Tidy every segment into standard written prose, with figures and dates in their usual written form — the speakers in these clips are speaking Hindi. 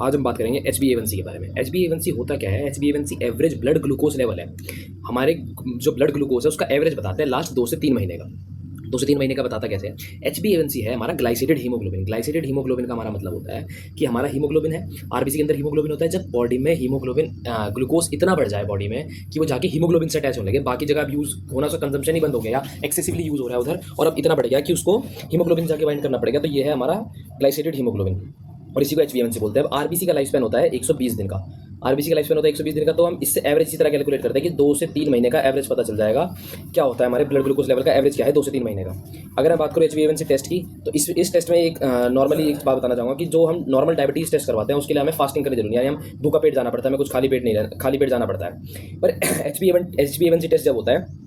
आज हम बात करेंगे HbA1c के बारे में। HbA1c होता क्या है? HbA1c average blood glucose level है। हमारे जो ब्लड ग्लूकोज है उसका एवरेज बताता है लास्ट 2 से 3 महीने का। 2 से 3 महीने का बताता कैसे है? HbA1c है हमारा ग्लाइसेटेड हीमोग्लोबिन। ग्लाइसेटेड हीमोग्लोबिन का हमारा मतलब होता है कि हमारा हीमोग्लोबिन है, आरबीसी के अंदर हीमोग्लोबिन होता है। जब बॉडी में हीमोग्लोबिन ग्लूकोज इतना बढ़ जाए बॉडी में कि वो जाके हीमोग्लोबिन से अटैच होने लगे, बाकी जगह अब यूज़ होना, उसका कंजम्पशन ही बंद हो गया या एक्सेसिवली यूज़ हो रहा है उधर, और अब इतना बढ़ गया कि उसको हीमोग्लोबिन जाके बाइंड करना पड़ेगा। तो ये है हमारा ग्लाइसेटेड हीमोग्लोबिन और इसी को HbA1c बोलते हैं। अब आरबीसी का लाइफ स्पैन होता है 120 दिन का। आरबीसी का लाइफ स्पैन होता है 120 दिन का, तो हम इससे एवरेज इसी तरह कैलकुलेट करते हैं कि 2 से 3 महीने का एवरेज पता चल जाएगा क्या होता है हमारे ब्लड ग्लूकोज लेवल का एवरेज क्या है 2 से 3 महीने का। अगर मैं बात करूँ HbA1c टेस्ट की, तो इस टेस्ट में एक नॉर्मली एक बात बताना चाहूँगा कि जो हम नॉर्मल डायबिटीज़ टेस्ट करवाते हैं उसके लिए हमें फास्टिंग करनी जरूरी है, यानी हम भूखा पेट जाना पड़ता है, हमें कुछ खाली पेट जाना पड़ता है। पर HbA1c टेस्ट जब होता है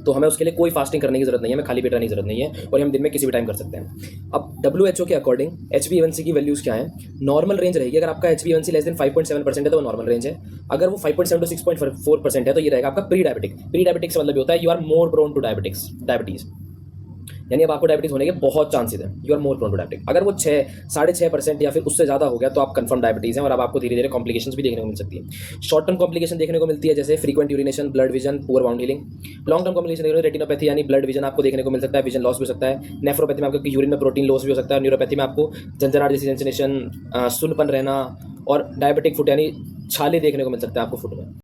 तो हमें उसके लिए कोई फास्टिंग करने की जरूरत नहीं है, हमें खाली पेट रहने की जरूरत नहीं है, और हम दिन में किसी भी टाइम कर सकते हैं। अब WHO के अकॉर्डिंग HbA1c की वैल्यूज़ क्या है? नॉर्मल रेंज रहेगी, अगर आपका HbA1c लेस देन 5.7% है तो वो नॉर्मल रेंज है। अगर वो 5.7 टू 6.4% है तो ये रहेगा आपका प्री डायबिटिक। प्री डायबिटिक से मतलब होता है you are more prone to diabetes, यानी अब आपको डायबिटीज़ होने के बहुत चांसेस हैं, you are more prone to diabetic. अगर वो 6.5% या फिर उससे ज़्यादा हो गया तो आप कंफर्म डायबिटीज़ हैं, और अब आपको धीरे धीरे कॉम्प्लिकेशंस भी देखने को मिल सकती है। शॉर्ट टर्म कॉम्प्लिकेशन देखने को मिलती है जैसे frequent urination, blood vision, poor wound healing. Long term complication देखने को रेटिनोपैथी यानी ब्लड विजन आपको देखने को मिल सकता है, विजन लॉस भी हो सकता है। नेफ्रोपैथी में आपको यूरिन में प्रोटीन लॉस भी हो सकता है। न्यूरोपैथी में आपको झंझनाहट जैसी सेंसेशन, सुन्नपन रहना, और डायबिटिक फुट यानी छाले देखने को मिल सकता है आपको फुट में।